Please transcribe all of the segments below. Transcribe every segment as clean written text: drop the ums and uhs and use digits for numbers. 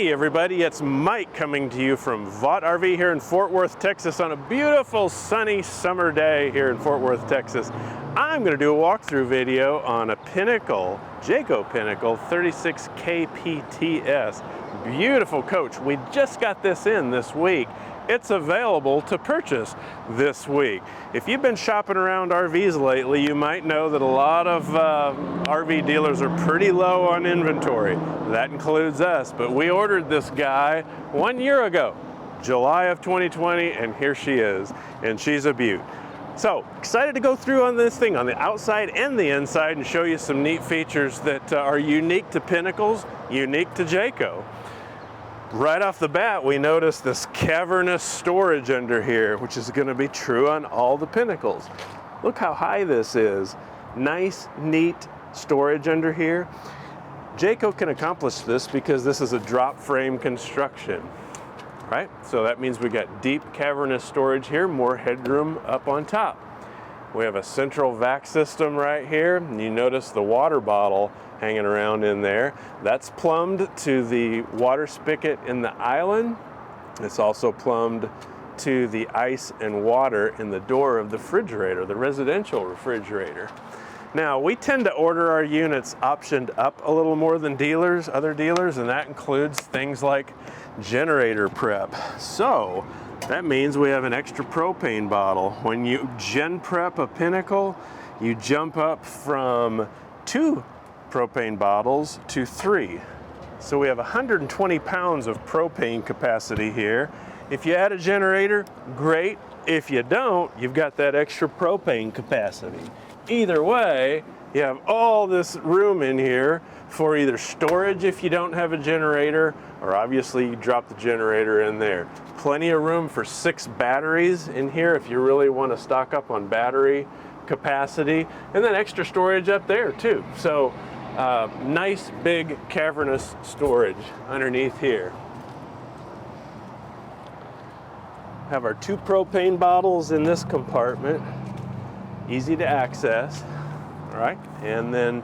Hey everybody, it's Mike coming to you from Vaught RV here in Fort Worth, Texas on a beautiful sunny summer day here in Fort Worth, Texas. I'm going to do a walkthrough video on a Pinnacle, Jayco Pinnacle 36KPTS. Beautiful coach. We just got this in this week. It's available to purchase this week. If you've been shopping around RVs lately, you might know that a lot of RV dealers are pretty low on inventory. That includes us, but we ordered this guy 1 year ago, July of 2020, and here she is, and she's a beaut. So excited to go through on this thing on the outside and the inside and show you some neat features that are unique to Pinnacles, unique to Jayco. Right off the bat, we notice this cavernous storage under here, which is going to be true on all the Pinnacles. Look how high this is. Nice, neat storage under here. Jayco can accomplish this because this is a drop frame construction, right? So that means we got deep cavernous storage here, more headroom up on top. We have a central vac system right here, and you notice the water bottle hanging around in there. That's plumbed to the water spigot in the island. It's also plumbed to the ice and water in the door of the refrigerator, the residential refrigerator. Now, we tend to order our units optioned up a little more than other dealers, and that includes things like generator prep. So that means we have an extra propane bottle. When you gen prep a Pinnacle, you jump up from 2 propane bottles to 3. So we have 120 pounds of propane capacity here. If you add a generator, great. If you don't, you've got that extra propane capacity. Either way, you have all this room in here for either storage if you don't have a generator, or obviously you drop the generator in there. Plenty of room for 6 batteries in here if you really want to stock up on battery capacity, and then extra storage up there too. So nice big cavernous storage underneath here. Have our 2 propane bottles in this compartment, easy to access, all right? And then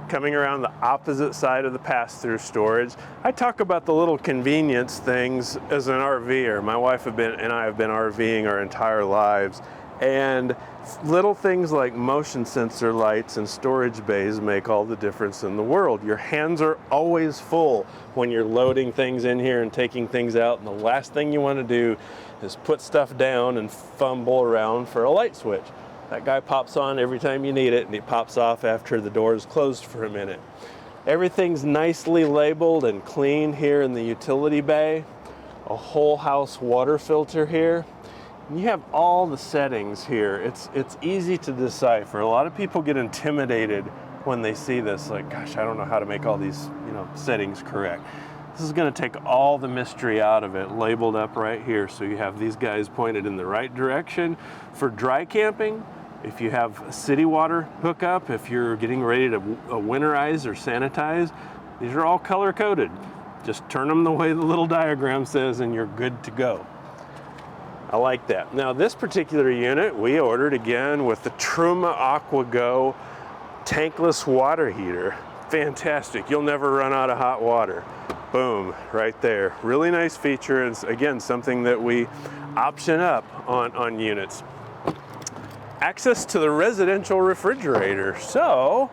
coming around the opposite side of the pass-through storage, I talk about the little convenience things as an RVer. My wife and I have been RVing our entire lives, and little things like motion sensor lights and storage bays make all the difference in the world. Your hands are always full when you're loading things in here and taking things out, and the last thing you want to do is put stuff down and fumble around for a light switch. That guy pops on every time you need it, and he pops off after the door is closed for a minute. Everything's nicely labeled and clean here in the utility bay. A whole house water filter here. You have all the settings here. It's easy to decipher. A lot of people get intimidated when they see this, like, gosh, I don't know how to make all these, settings correct. This is going to take all the mystery out of it, labeled up right here. So you have these guys pointed in the right direction for dry camping. If you have city water hookup, if you're getting ready to winterize or sanitize, these are all color coded. Just turn them the way the little diagram says and you're good to go. I like that. Now this particular unit we ordered again with the Truma AquaGo tankless water heater. Fantastic. You'll never run out of hot water. Boom, right there. Really nice feature. It's again something that we option up on units. Access to the residential refrigerator. So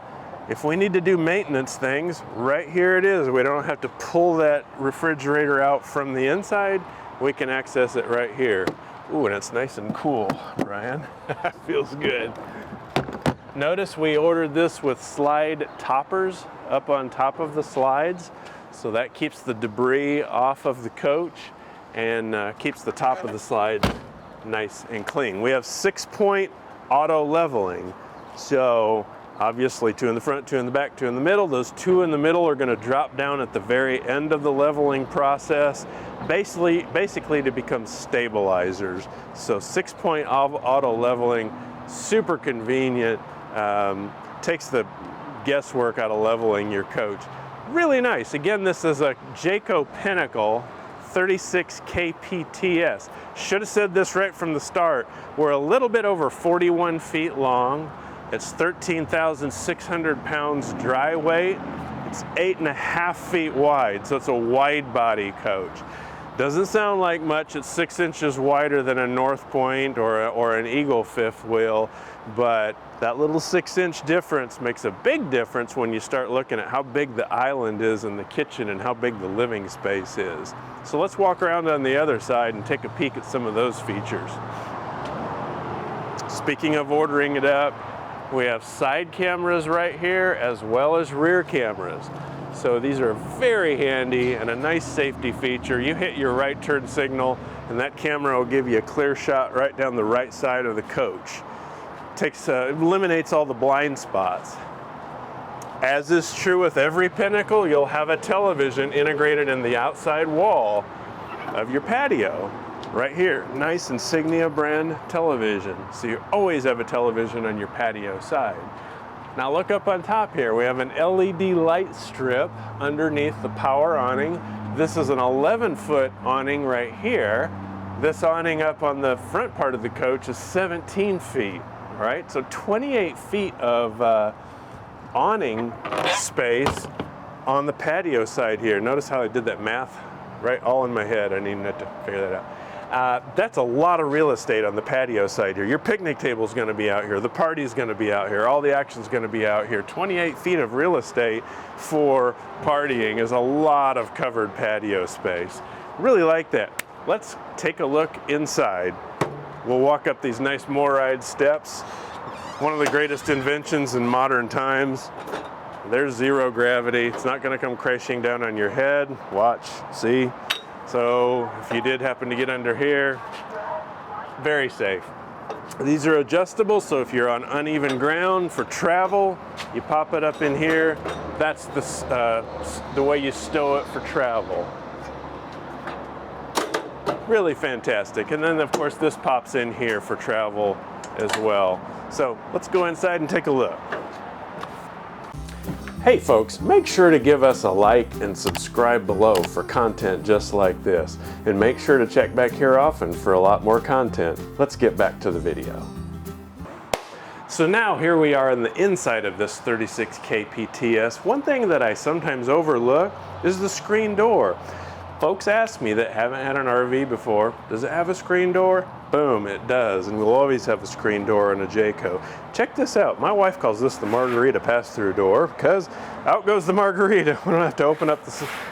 if we need to do maintenance things, right here it is. We don't have to pull that refrigerator out from the inside. We can access it right here. Ooh, and it's nice and cool, Brian. Feels good. Notice we ordered this with slide toppers up on top of the slides. So that keeps the debris off of the coach and keeps the top of the slide nice and clean. We have 6-point auto leveling. So obviously 2 in the front, 2 in the back, 2 in the middle. Those 2 in the middle are going to drop down at the very end of the leveling process, basically to become stabilizers. So 6-point auto leveling, super convenient, takes the guesswork out of leveling your coach. Really nice. Again, this is a Jayco Pinnacle 36KPTS. Should have said this right from the start. We're a little bit over 41 feet long. It's 13,600 pounds dry weight. It's 8.5 feet wide, so it's a wide body coach. Doesn't sound like much. It's 6 inches wider than a North Point or an Eagle fifth wheel, but that little 6-inch difference makes a big difference when you start looking at how big the island is in the kitchen and how big the living space is. So let's walk around on the other side and take a peek at some of those features. Speaking of ordering it up, we have side cameras right here as well as rear cameras. So these are very handy and a nice safety feature. You hit your right turn signal and that camera will give you a clear shot right down the right side of the coach. Eliminates all the blind spots. As is true with every Pinnacle, you'll have a television integrated in the outside wall of your patio. Right here, nice Insignia brand television. So you always have a television on your patio side. Now look up on top here. We have an LED light strip underneath the power awning. This is an 11-foot awning right here. This awning up on the front part of the coach is 17 feet, right? So 28 feet of awning space on the patio side here. Notice how I did that math, right? All in my head. I need to figure that out. That's a lot of real estate on the patio side here. Your picnic table is going to be out here. The party's going to be out here. All the action's going to be out here. 28 feet of real estate for partying is a lot of covered patio space. Really like that. Let's take a look inside. We'll walk up these nice MORryde steps. One of the greatest inventions in modern times. There's zero gravity. It's not going to come crashing down on your head. Watch, see? So if you did happen to get under here, very safe. These are adjustable, so if you're on uneven ground for travel, you pop it up in here. That's the way you stow it for travel. Really fantastic. And then of course this pops in here for travel as well. So let's go inside and take a look. Hey folks, make sure to give us a like and subscribe below for content just like this. And make sure to check back here often for a lot more content. Let's get back to the video. So now here we are in the inside of this 36 kPTS. One thing that I sometimes overlook is the screen door. Folks ask me that haven't had an RV before, does it have a screen door? Boom, it does, and we'll always have a screen door in a Jayco. Check this out. My wife calls this the Margarita pass-through door because out goes the Margarita. We don't have to open up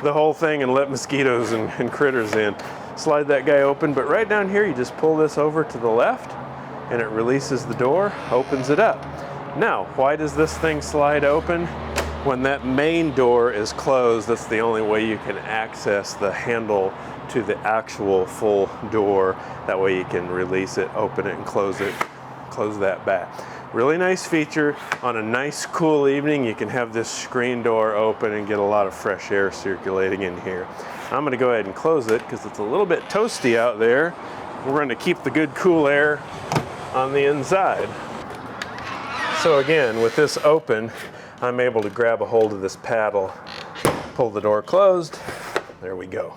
the whole thing and let mosquitoes and critters in. Slide that guy open, but right down here you just pull this over to the left and it releases the door, opens it up. Now, why does this thing slide open? When that main door is closed, that's the only way you can access the handle to the actual full door. That way you can release it, open it, and close that back. Really nice feature. On a nice cool evening, you can have this screen door open and get a lot of fresh air circulating in here. I'm gonna go ahead and close it because it's a little bit toasty out there. We're gonna keep the good cool air on the inside. So again, with this open, I'm able to grab a hold of this paddle, pull the door closed, there we go.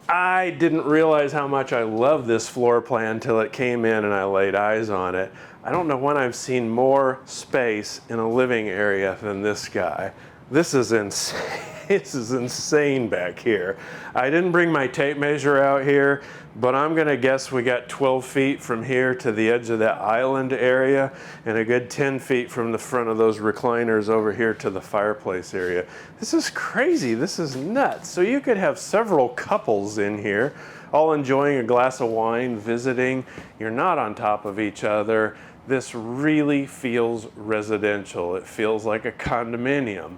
I didn't realize how much I love this floor plan until it came in and I laid eyes on it. I don't know when I've seen more space in a living area than this guy. This is insane. This is insane back here. I didn't bring my tape measure out here, but I'm gonna guess we got 12 feet from here to the edge of that island area and a good 10 feet from the front of those recliners over here to the fireplace area. This is crazy, this is nuts. So you could have several couples in here, all enjoying a glass of wine, visiting. You're not on top of each other. This really feels residential. It feels like a condominium.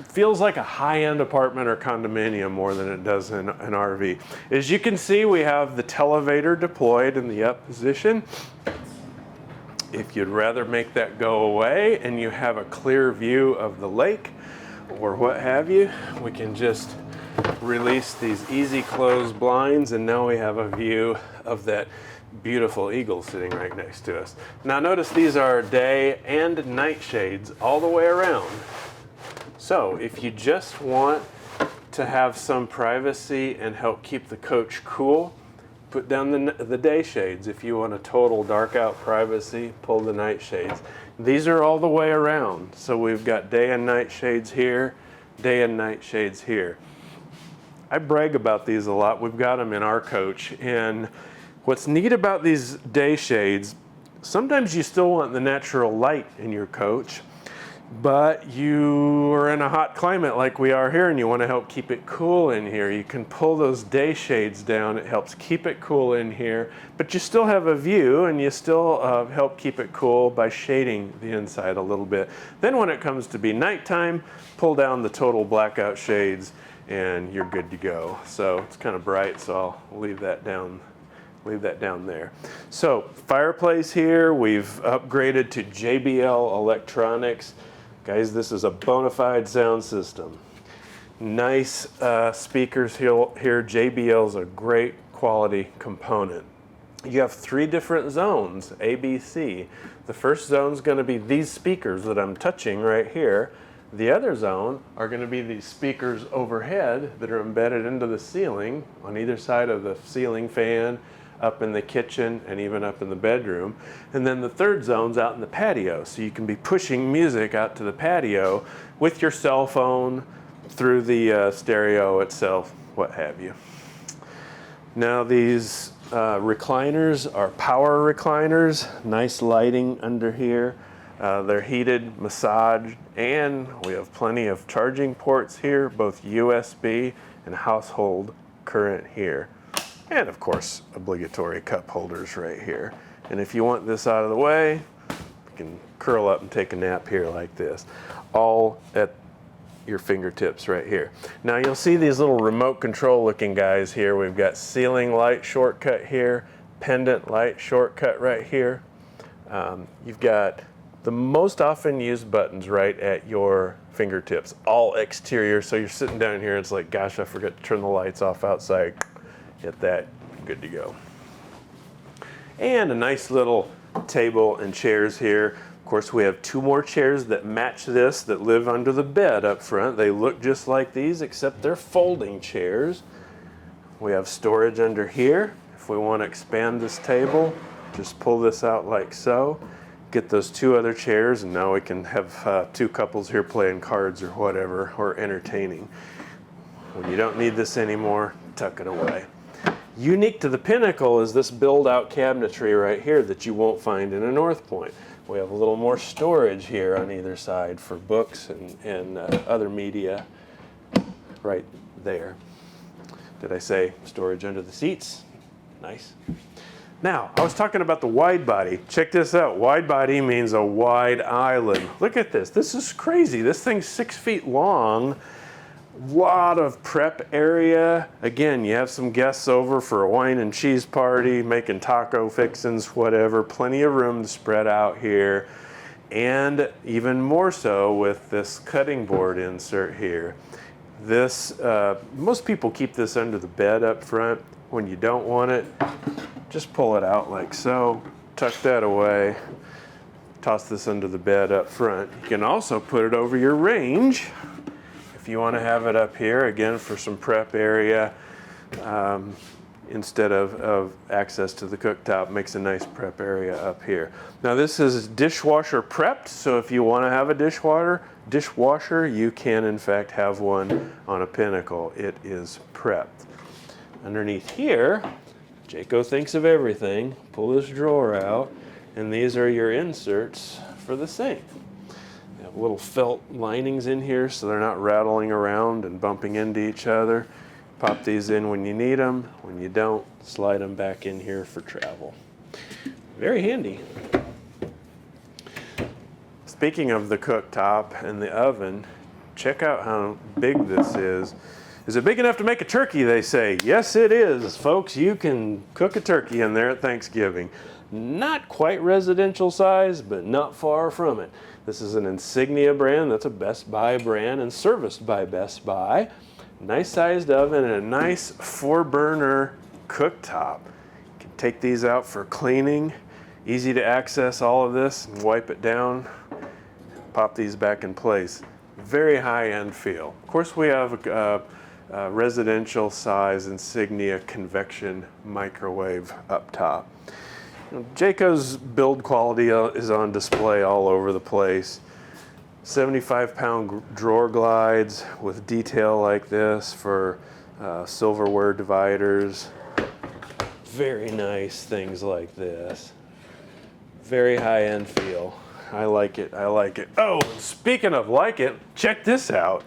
Feels like a high-end apartment or condominium more than it does in an RV. As you can see, we have the televator deployed in the up position. If you'd rather make that go away and you have a clear view of the lake or what have you, we can just release these easy close blinds and now we have a view of that beautiful eagle sitting right next to us. Now notice these are day and night shades all the way around. So if you just want to have some privacy and help keep the coach cool, put down the day shades. If you want a total dark out privacy, pull the night shades. These are all the way around. So we've got day and night shades here, day and night shades here. I brag about these a lot. We've got them in our coach. And what's neat about these day shades, sometimes you still want the natural light in your coach, but you are in a hot climate like we are here and you want to help keep it cool in here. You can pull those day shades down. It helps keep it cool in here, but you still have a view and you still help keep it cool by shading the inside a little bit. Then when it comes to be nighttime, pull down the total blackout shades and you're good to go. So it's kind of bright, so I'll leave that down there. So fireplace here, we've upgraded to Jbl Electronics. Guys, this is a bona fide sound system. Nice speakers here. JBL is a great quality component. You have 3 different zones, A, B, C. The first zone is going to be these speakers that I'm touching right here. The other zone are going to be these speakers overhead that are embedded into the ceiling on either side of the ceiling fan, up in the kitchen, and even up in the bedroom. And then the third zone's out in the patio, so you can be pushing music out to the patio with your cell phone, through the stereo itself, what have you. Now these recliners are power recliners, nice lighting under here. They're heated, massaged, and we have plenty of charging ports here, both USB and household current here. And of course, obligatory cup holders right here. And if you want this out of the way, you can curl up and take a nap here like this, all at your fingertips right here. Now you'll see these little remote control looking guys here. We've got ceiling light shortcut here, pendant light shortcut right here. You've got the most often used buttons right at your fingertips, all exterior. So you're sitting down here, it's like, gosh, I forgot to turn the lights off outside. Hit that, good to go. And a nice little table and chairs here. Of course, we have 2 more chairs that match this that live under the bed up front. They look just like these, except they're folding chairs. We have storage under here. If we want to expand this table, just pull this out like so. Get those 2 other chairs, and now we can have 2 couples here playing cards or whatever, or entertaining. When you don't need this anymore, tuck it away. Unique to the Pinnacle is this build-out cabinetry right here that you won't find in a North Point. We have a little more storage here on either side for books and other media right there. Did I say storage under the seats? Nice. Now, I was talking about the wide body. Check this out. Wide body means a wide island. Look at this. This is crazy. This thing's 6 feet long. Lot of prep area. Again, you have some guests over for a wine and cheese party, making taco fixins, whatever. Plenty of room to spread out here. And even more so with this cutting board insert here. This, most people keep this under the bed up front. When you don't want it, just pull it out like so, tuck that away, toss this under the bed up front. You can also put it over your range if you want to have it up here, again, for some prep area, instead of access to the cooktop. Makes a nice prep area up here. Now this is dishwasher prepped, so if you want to have a dishwasher, you can in fact have one on a Pinnacle. It is prepped. Underneath here, Jayco thinks of everything. Pull this drawer out, and these are your inserts for the sink. They have little felt linings in here so they're not rattling around and bumping into each other. Pop these in when you need them. When you don't, slide them back in here for travel. Very handy. Speaking of the cooktop and the oven, check out how big this is. Is it big enough to make a turkey, they say? Yes, it is, folks. You can cook a turkey in there at Thanksgiving. Not quite residential size, but not far from it. This is an Insignia brand. That's a Best Buy brand and serviced by Best Buy. Nice sized oven and a nice 4-burner cooktop. You can take these out for cleaning. Easy to access all of this and wipe it down. Pop these back in place. Very high-end feel. Of course, we have residential size insignia convection microwave up top. Jayco's build quality is on display all over the place. 75-pound drawer glides with detail like this for silverware dividers. Very nice things like this. Very high-end feel. I like it, I like it. Oh, speaking of like it, check this out.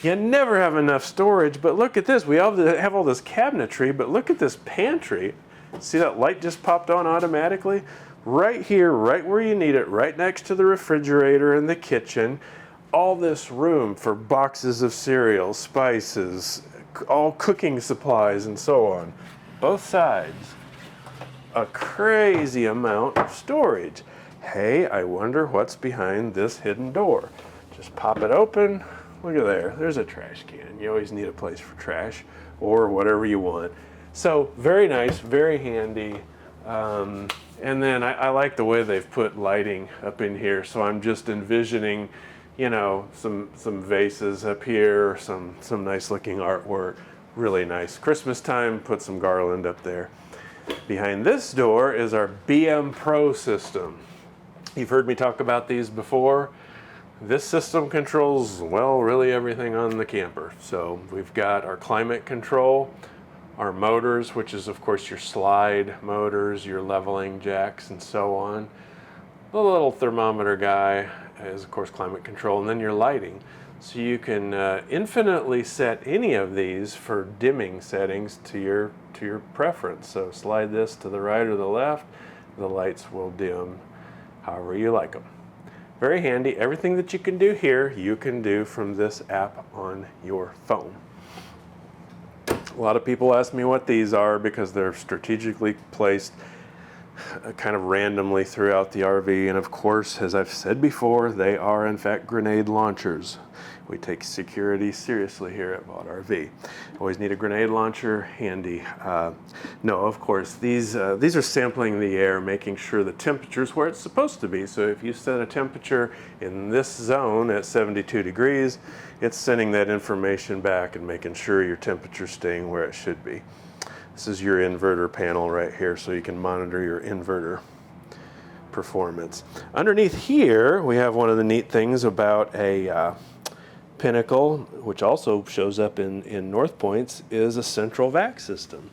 You never have enough storage, but look at this. We have all this cabinetry, but look at this pantry. See that light just popped on automatically? Right here, right where you need it, right next to the refrigerator in the kitchen. All this room for boxes of cereal, spices, all cooking supplies and so on. Both sides. A crazy amount of storage. Hey, I wonder what's behind this hidden door. Just pop it open. Look at there. There's a trash can. You always need a place for trash or whatever you want. So very nice, very handy. And then I like the way they've put lighting up in here. So I'm just envisioning, you know, some vases up here, some nice looking artwork. Really nice. Christmas time, put some garland up there. Behind this door is our BM Pro system. You've heard me talk about these before. This system controls, well, really everything on the camper. So we've got our climate control, our motors, which is of course your slide motors, your leveling jacks and so on. The little thermometer guy is of course climate control, and then your lighting. So you can infinitely set any of these for dimming settings to your preference. So slide this to the right or the left, the lights will dim however you like them. Very handy. Everything that you can do here, you can do from this app on your phone. A lot of people ask me what these are because they're strategically placed kind of randomly throughout the RV. And of course, as I've said before, they are in fact grenade launchers. We take security seriously here at Vault RV. Always need a grenade launcher handy. No, of course, these are sampling the air, making sure the temperature's where it's supposed to be. So if you set a temperature in this zone at 72 degrees, it's sending that information back and making sure your temperature's staying where it should be. This is your inverter panel right here, so you can monitor your inverter performance. Underneath here, we have one of the neat things about a Pinnacle, which also shows up in North Points, is a central vac system.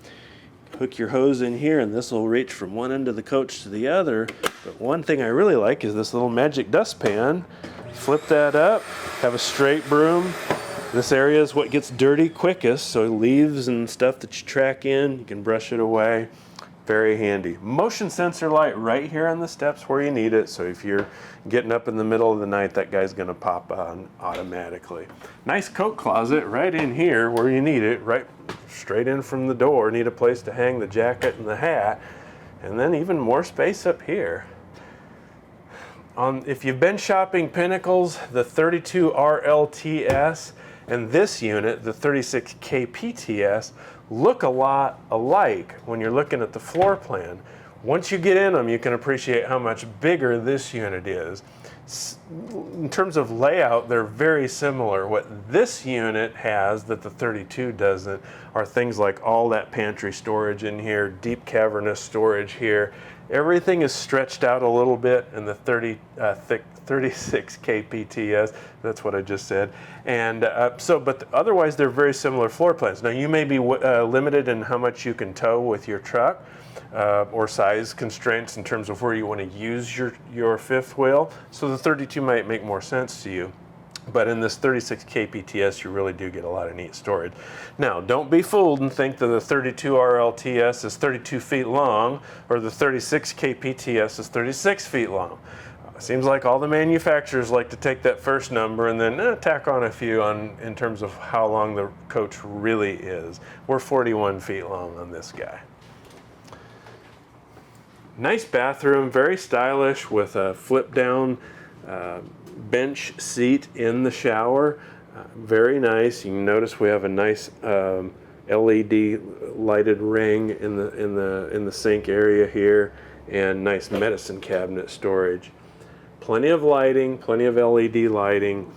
Hook your hose in here and this will reach from one end of the coach to the other. But one thing I really like is this little magic dustpan. Flip that up, have a straight broom. This area is what gets dirty quickest, so leaves and stuff that you track in, you can brush it away. Very handy. Motion sensor light right here on the steps where you need it, so if you're getting up in the middle of the night, that guy's gonna pop on automatically. Nice coat closet right in here where you need it, right straight in from the door. Need a place to hang the jacket and the hat, and then even more space up here. If you've been shopping Pinnacles, the 32RLTS and this unit, the 36KPTS, look a lot alike when you're looking at the floor plan. Once you get in them, you can appreciate how much bigger this unit is. In terms of layout, they're very similar. What this unit has that the 32 doesn't are things like all that pantry storage in here, deep cavernous storage here. Everything is stretched out a little bit in the 36KPTS. That's what I just said. And but otherwise they're very similar floor plans. Now you may be limited in how much you can tow with your truck or size constraints in terms of where you want to use your fifth wheel. So the 32 might make more sense to you. But in this 36KPTS, you really do get a lot of neat storage. Now, don't be fooled and think that the 32RLTS is 32 feet long or the 36KPTS is 36 feet long. Seems like all the manufacturers like to take that first number and then tack on a few in terms of how long the coach really is. We're 41 feet long on this guy. Nice bathroom, very stylish with a flip down bench seat in the shower. Very nice. You can notice we have a nice LED lighted ring in the sink area here, and nice medicine cabinet storage. Plenty of lighting, plenty of LED lighting.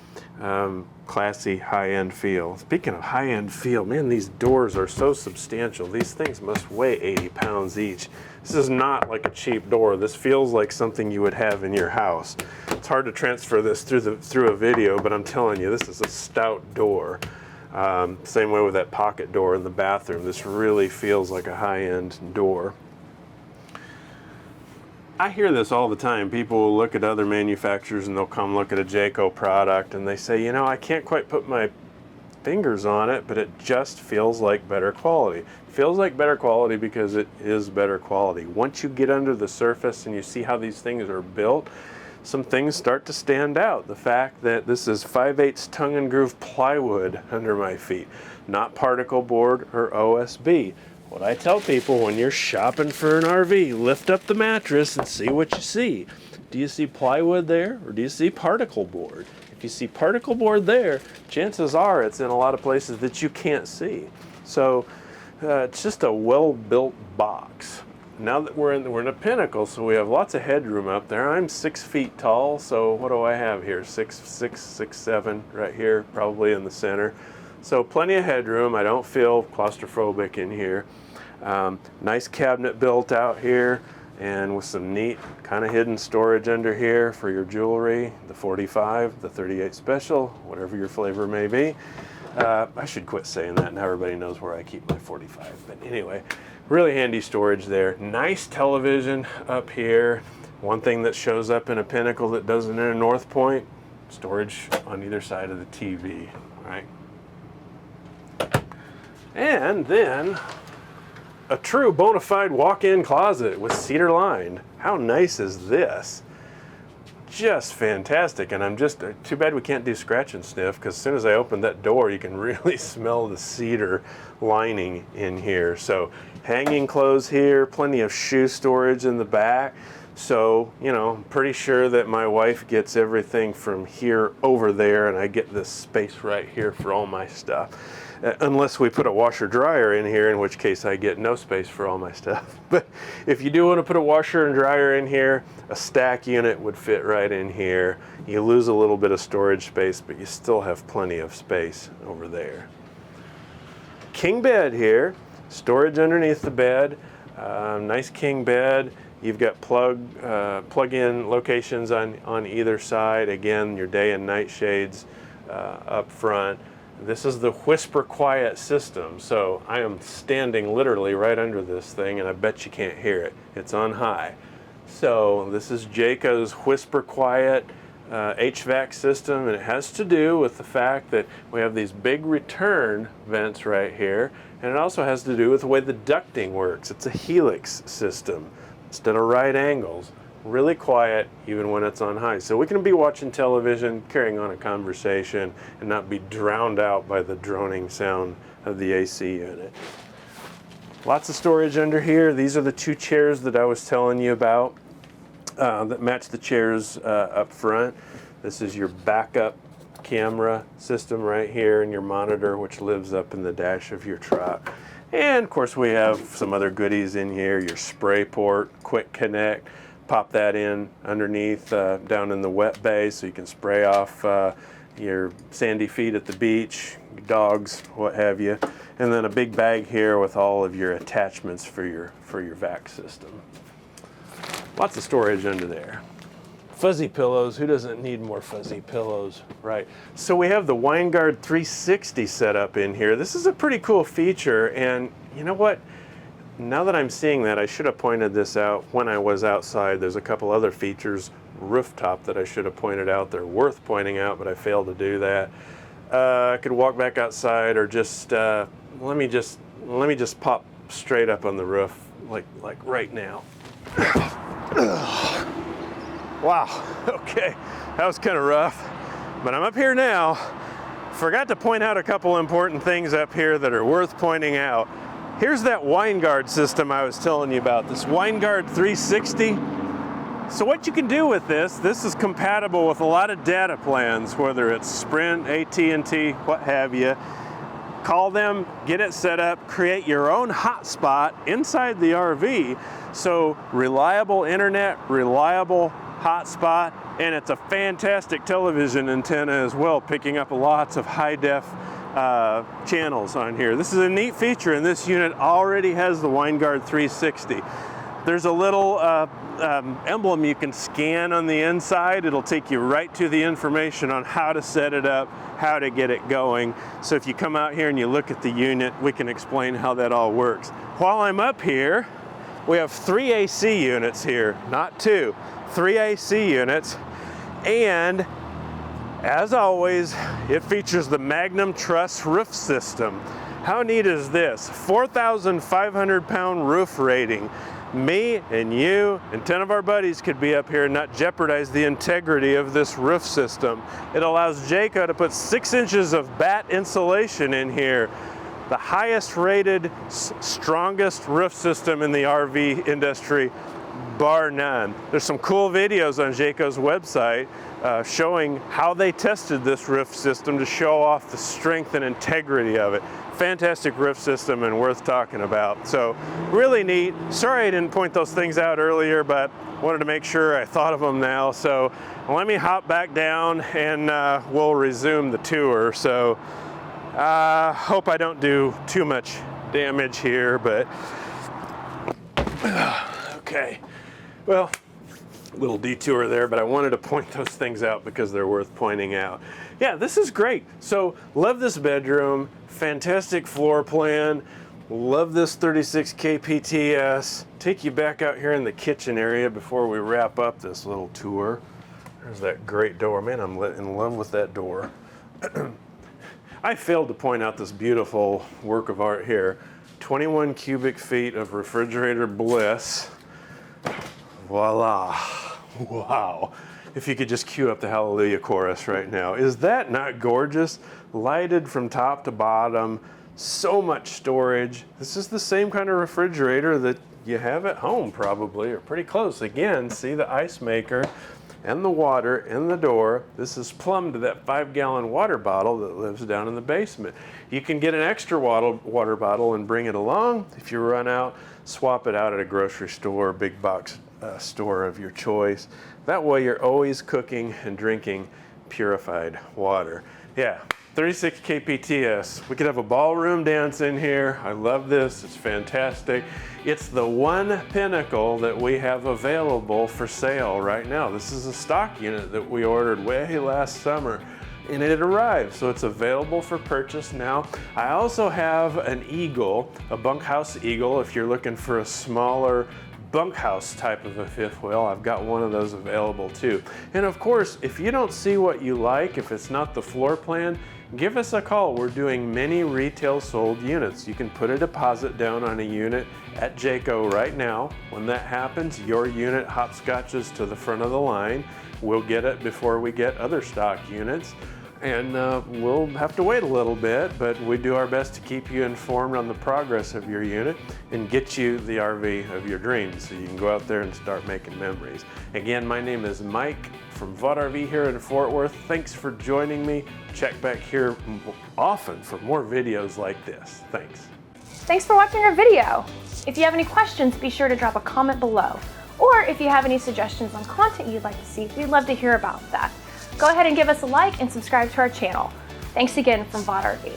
classy high-end feel. Speaking of high-end feel, man, these doors are so substantial. These things must weigh 80 pounds each. This is not like a cheap door. This feels like something you would have in your house. It's hard to transfer this through a video, but I'm telling you, this is a stout door. Same way with that pocket door in the bathroom. This really feels like a high-end door. I hear this all the time. People will look at other manufacturers and they'll come look at a Jayco product and they say, you know, I can't quite put my fingers on it, but it just feels like better quality. It feels like better quality because it is better quality. Once you get under the surface and you see how these things are built, some things start to stand out. The fact that this is 5/8 tongue and groove plywood under my feet, not particle board or OSB. What I tell people when you're shopping for an RV, lift up the mattress and see what you see. Do you see plywood there or do you see particle board? If you see particle board there, chances are it's in a lot of places that you can't see. So it's just a well-built box. Now that we're in a Pinnacle, so we have lots of headroom up there. I'm 6 feet tall, so what do I have here? 6'7" right here, probably in the center. So plenty of headroom. I don't feel claustrophobic in here. Nice cabinet built out here, and with some neat kind of hidden storage under here for your jewelry, the 45, the 38 special, whatever your flavor may be. I should quit saying that. Now everybody knows where I keep my 45. But anyway, really handy storage there. Nice television up here. One thing that shows up in a Pinnacle that doesn't in a North Point, storage on either side of the TV, right? And then a true bona fide walk-in closet with cedar lined. How nice is this? Just fantastic. And I'm just, too bad we can't do scratch and sniff, because as soon as I open that door, you can really smell the cedar lining in here. So hanging clothes here, plenty of shoe storage in the back. So, you know, I'm pretty sure that my wife gets everything from here over there, and I get this space right here for all my stuff. Unless we put a washer dryer in here, in which case I get no space for all my stuff. But if you do want to put a washer and dryer in here, a stack unit would fit right in here. You lose a little bit of storage space, but you still have plenty of space over there. King bed here, storage underneath the bed, nice king bed. You've got plug-in locations on either side. Again, your day and night shades up front. This is the whisper quiet system, so I am standing literally right under this thing, and I bet you can't hear it. It's on high. So this is Jayco's whisper quiet HVAC system, and it has to do with the fact that we have these big return vents right here, and it also has to do with the way the ducting works. It's a helix system instead of right angles. Really quiet even when it's on high. So we can be watching television, carrying on a conversation, and not be drowned out by the droning sound of the AC unit. Lots of storage under here. These are the 2 chairs that I was telling you about that match the chairs up front. This is your backup camera system right here, and your monitor, which lives up in the dash of your truck. And of course we have some other goodies in here, your spray port, quick connect. Pop that in underneath down in the wet bay so you can spray off your sandy feet at the beach, your dogs, what have you. And then a big bag here with all of your attachments for your Vac system. Lots of storage under there. Fuzzy pillows, who doesn't need more fuzzy pillows, right? So we have the Winegard 360 set up in here. This is a pretty cool feature, and you know what? Now that I'm seeing that, I should have pointed this out when I was outside. There's a couple other features rooftop that I should have pointed out. They're worth pointing out, but I failed to do that. I could walk back outside, or just let me just pop straight up on the roof, like right now. Wow. Okay, that was kind of rough, but I'm up here now. Forgot to point out a couple important things up here that are worth pointing out. Here's that Winegard system I was telling you about, this Winegard 360. So what you can do with this is compatible with a lot of data plans, whether it's Sprint, AT&T, what have you. Call them, get it set up, create your own hotspot inside the RV. So reliable internet, reliable hotspot, and it's a fantastic television antenna as well, picking up lots of high def channels on here. This is a neat feature, and this unit already has the WineGuard 360. There's a little emblem you can scan on the inside. It'll take you right to the information on how to set it up, how to get it going. So if you come out here and you look at the unit, we can explain how that all works. While I'm up here, we have 3 AC units here, not 2, 3 AC units. And as always, it features the Magnum Truss roof system. How neat is this? 4,500 pound roof rating. Me and you and 10 of our buddies could be up here and not jeopardize the integrity of this roof system. It allows Jayco to put 6 inches of batt insulation in here. The highest rated, strongest roof system in the RV industry, bar none. There's some cool videos on Jayco's website showing how they tested this roof system to show off the strength and integrity of it. Fantastic roof system and worth talking about. So really neat. Sorry I didn't point those things out earlier, but wanted to make sure I thought of them now. So let me hop back down and we'll resume the tour. So hope I don't do too much damage here, but okay. Well, little detour there, but I wanted to point those things out because they're worth pointing out. Yeah, this is great. So love this bedroom, fantastic floor plan, love this 36 kPTS. Take you back out here in the kitchen area before we wrap up this little tour. There's that great door. Man, I'm in love with that door. I failed to point out this beautiful work of art here. 21 cubic feet of refrigerator bliss. Voila. Wow. If you could just cue up the Hallelujah chorus right now. Is that not gorgeous? Lighted from top to bottom, so much storage. This is the same kind of refrigerator that you have at home probably, or pretty close. Again, see the ice maker and the water in the door. This is plumbed to that 5-gallon water bottle that lives down in the basement. You can get an extra water bottle and bring it along. If you run out, swap it out at a grocery store, big box store of your choice. That way you're always cooking and drinking purified water. Yeah, 36 kPTS. We could have a ballroom dance in here. I love this, it's fantastic. It's the one Pinnacle that we have available for sale right now. This is a stock unit that we ordered way last summer and it arrived, so it's available for purchase now. I also have an Eagle, a bunkhouse Eagle, if you're looking for a smaller bunkhouse type of a fifth wheel. I've got one of those available too. And of course, if you don't see what you like, if it's not the floor plan, give us a call. We're doing many retail sold units. You can put a deposit down on a unit at Jayco right now. When that happens, your unit hopscotches to the front of the line. We'll get it before we get other stock units. And we'll have to wait a little bit, but we do our best to keep you informed on the progress of your unit and get you the RV of your dreams so you can go out there and start making memories. Again, my name is Mike from VaughtRV here in Fort Worth. Thanks for joining me. Check back here often for more videos like this. Thanks. Thanks for watching our video. If you have any questions, be sure to drop a comment below. Or if you have any suggestions on content you'd like to see, we'd love to hear about that. Go ahead and give us a like and subscribe to our channel. Thanks again from VaughtRV.